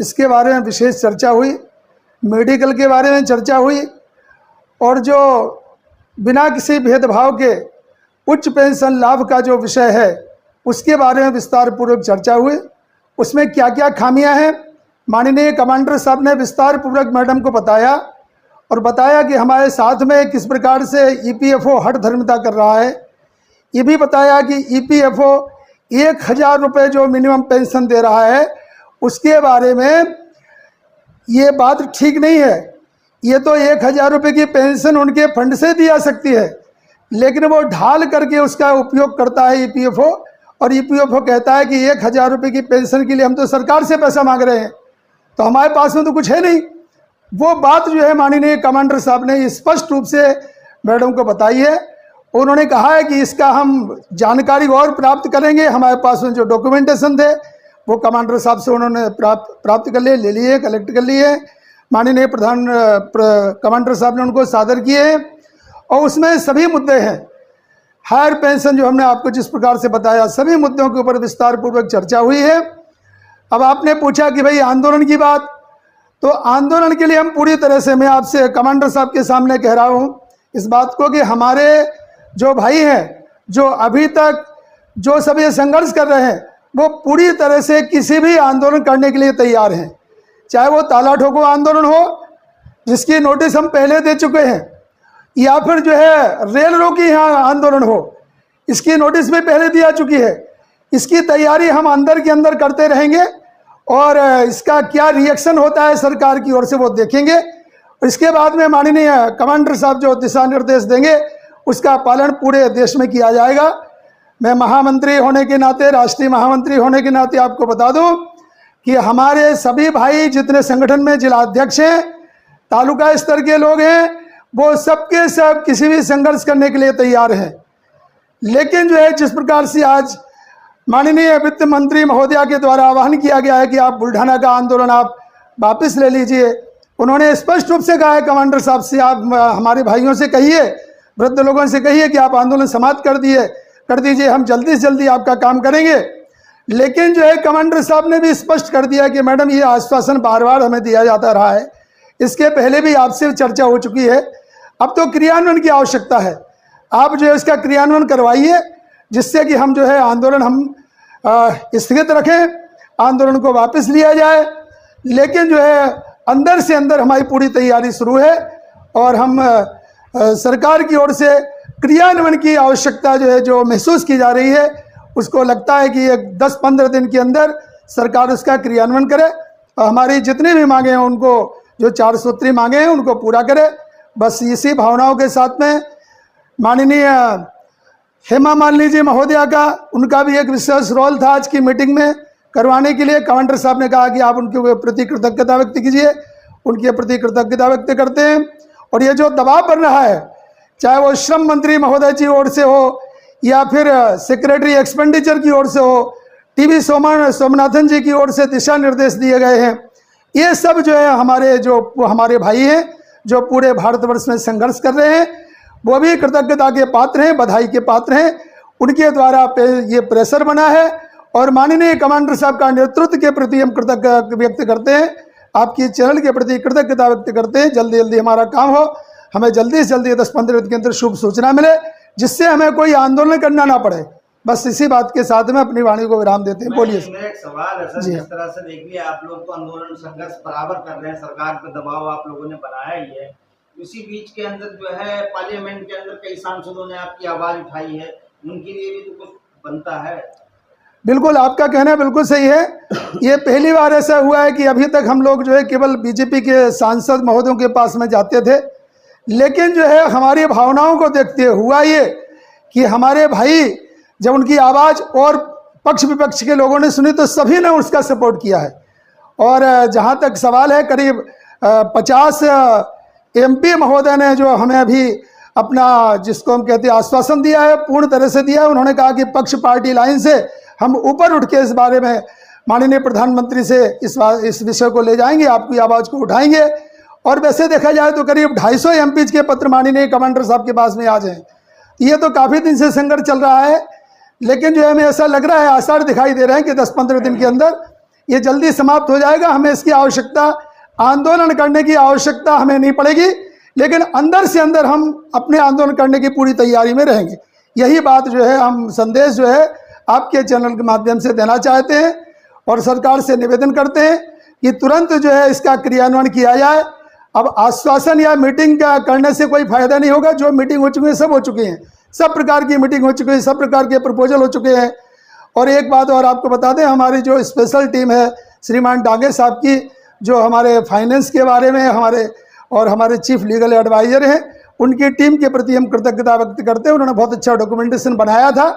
इसके बारे में विशेष चर्चा हुई, मेडिकल के बारे में चर्चा हुई, और जो बिना किसी भेदभाव के उच्च पेंशन लाभ का जो विषय है उसके बारे में विस्तार पूर्वक चर्चा हुई। उसमें क्या क्या खामियां हैं माननीय कमांडर साहब ने विस्तार पूर्वक मैडम को बताया, और बताया कि हमारे साथ में किस प्रकार से ईपीएफओ हठधर्मिता कर रहा है। ये भी बताया कि ईपीएफओ 1000 रुपये जो मिनिमम पेंशन दे रहा है उसके बारे में ये बात ठीक नहीं है। ये तो 1000 रुपये की पेंशन उनके फंड से दी जा सकती है, लेकिन वो ढाल करके उसका उपयोग करता है ईपीएफओ, और ईपीएफओ कहता है कि 1000 रुपये की पेंशन के लिए हम तो सरकार से पैसा मांग रहे हैं, तो हमारे पास में तो कुछ है नहीं। वो बात जो है माननीय कमांडर साहब ने स्पष्ट रूप से मैडम को बताई है। उन्होंने कहा है कि इसका हम जानकारी और प्राप्त करेंगे। हमारे पास में जो डॉक्यूमेंटेशन थे वो कमांडर साहब से उन्होंने प्राप्त कर लिए, ले लिए, कलेक्ट कर लिए। माननीय कमांडर साहब ने उनको सादर किए हैं, और उसमें सभी मुद्दे हैं। हायर पेंशन जो हमने आपको जिस प्रकार से बताया, सभी मुद्दों के ऊपर विस्तार पूर्वक चर्चा हुई है। अब आपने पूछा कि भाई आंदोलन की बात, तो आंदोलन के लिए हम पूरी तरह से, मैं आपसे कमांडर साहब के सामने कह रहा हूँ इस बात को कि हमारे जो भाई हैं, जो अभी तक जो सब ये संघर्ष कर रहे हैं, वो पूरी तरह से किसी भी आंदोलन करने के लिए तैयार हैं। चाहे वो ताला ठोको आंदोलन हो, जिसकी नोटिस हम पहले दे चुके हैं, या फिर जो है रेल रोकी यहाँ आंदोलन हो, इसकी नोटिस भी पहले दी जा चुकी है। इसकी तैयारी हम अंदर के अंदर करते रहेंगे, और इसका क्या रिएक्शन होता है सरकार की ओर से वो देखेंगे। इसके बाद में माननीय कमांडर साहब जो दिशा निर्देश देंगे उसका पालन पूरे देश में किया जाएगा। मैं महामंत्री होने के नाते, राष्ट्रीय महामंत्री होने के नाते आपको बता दूं कि हमारे सभी भाई जितने संगठन में जिला अध्यक्ष हैं, तालुका स्तर के लोग हैं, वो सबके सब किसी भी संघर्ष करने के लिए तैयार हैं। लेकिन जो है जिस प्रकार से आज माननीय वित्त मंत्री महोदया के द्वारा आह्वान किया गया है कि आप बुल्ढाना का आंदोलन आप वापस ले लीजिए, उन्होंने स्पष्ट रूप से कहा है कमांडर साहब से, आप हमारे भाइयों से कहिए, वृद्ध लोगों से कहिए कि आप आंदोलन समाप्त कर दीजिए, हम जल्दी से जल्दी आपका काम करेंगे। लेकिन जो है कमांडर साहब ने भी स्पष्ट कर दिया कि मैडम ये आश्वासन बार बार हमें दिया जाता रहा है, इसके पहले भी आपसे चर्चा हो चुकी है, अब तो क्रियान्वयन की आवश्यकता है। आप जो है इसका क्रियान्वयन करवाइए, जिससे कि हम जो है आंदोलन हम स्थगित रखें, आंदोलन को वापस लिया जाए। लेकिन जो है अंदर से अंदर हमारी पूरी तैयारी शुरू है, और हम सरकार की ओर से क्रियान्वयन की आवश्यकता जो है जो महसूस की जा रही है, उसको लगता है कि 10-15 दिन के अंदर सरकार उसका क्रियान्वयन करे, और हमारी जितनी भी मांगे हैं उनको, जो 4 सूत्री मांगे हैं उनको पूरा करे। बस इसी भावनाओं के साथ में माननीय हेमा मालिनी जी महोदया का, उनका भी एक विशेष रोल था आज की मीटिंग में करवाने के लिए। कमांडर साहब ने कहा कि आप उनके प्रति कृतज्ञता व्यक्त कीजिए, उनके प्रति कृतज्ञता व्यक्त करते हैं। और ये जो दबाव बन रहा है, चाहे वो श्रम मंत्री महोदय जी ओर से हो, या फिर सेक्रेटरी एक्सपेंडिचर की ओर से हो, टीवी सोमनाथन जी की ओर से दिशा निर्देश दिए गए हैं, ये सब जो है हमारे भाई हैं जो पूरे भारतवर्ष में संघर्ष कर रहे हैं, वो भी कृतज्ञता के पात्र हैं, बधाई के पात्र हैं। उनके द्वारा ये प्रेशर बना है, और माननीय कमांडर साहब का नेतृत्व के प्रति हम कृतज्ञता व्यक्त करते हैं, आपकी चैनल के प्रति कृतज्ञता व्यक्त करते हैं। जल्दी जल्दी हमारा काम हो, हमें जल्दी से जल्दी 10-15 दिन के अंदर शुभ सूचना मिले, जिससे हमें कोई आंदोलन करना ना पड़े। बस इसी बात के साथ में अपनी वाणी को विराम देते हैं। बोलिए। मेरा एक सवाल है सर, जिस तरह से देख लिया आप लोग तो आंदोलन संघर्ष बराबर कर रहे हैं, सरकार पर दबाव आप लोगों ने बनाया ही है, उसी बीच के अंदर जो है पार्लियामेंट के अंदर कई सांसदों ने आपकी आवाज उठाई है, उनके लिए भी तो कुछ बनता है। बिल्कुल, आपका कहना बिल्कुल सही है। ये पहली बार ऐसा हुआ है कि अभी तक हम लोग जो है केवल बीजेपी के सांसद महोदयों के पास में जाते थे, लेकिन जो है हमारी भावनाओं को देखते हुआ ये कि हमारे भाई जब उनकी आवाज़ और पक्ष विपक्ष के लोगों ने सुनी तो सभी ने उसका सपोर्ट किया है। और जहाँ तक सवाल है, करीब 50 MP महोदय ने जो हमें अभी अपना, जिसको हम कहते हैं आश्वासन दिया है, पूर्ण तरह से दिया है। उन्होंने कहा कि पक्ष पार्टी लाइन से हम ऊपर उठ के इस बारे में माननीय प्रधानमंत्री से इस विषय को ले जाएंगे, आपकी आवाज़ को उठाएंगे। और वैसे देखा जाए तो करीब 250 MPs के पत्र माननीय कमांडर साहब के पास में आ जाए। ये तो काफ़ी दिन से संघर्ष चल रहा है, लेकिन जो है हमें ऐसा लग रहा है, आसार दिखाई दे रहे हैं कि 10-15 दिन के अंदर ये जल्दी समाप्त हो जाएगा। हमें इसकी आवश्यकता, आंदोलन करने की आवश्यकता हमें नहीं पड़ेगी, लेकिन अंदर से अंदर हम अपने आंदोलन करने की पूरी तैयारी में रहेंगे। यही बात जो है, हम संदेश जो है आपके चैनल के माध्यम से देना चाहते हैं और सरकार से निवेदन करते हैं कि तुरंत जो है इसका क्रियान्वयन किया जाए। अब आश्वासन या मीटिंग का करने से कोई फायदा नहीं होगा। जो मीटिंग हो चुकी है सब हो चुकी हैं, सब प्रकार की मीटिंग हो चुकी है, सब प्रकार के प्रपोजल हो चुके हैं। और एक बात और आपको बता दें, हमारी जो स्पेशल टीम है श्रीमान डांगे साहब की, जो हमारे फाइनेंस के बारे में हमारे चीफ लीगल एडवाइजर हैं, उनकी टीम के प्रति हम कृतज्ञता व्यक्त करते हैं। उन्होंने बहुत अच्छा डॉक्यूमेंटेशन बनाया था।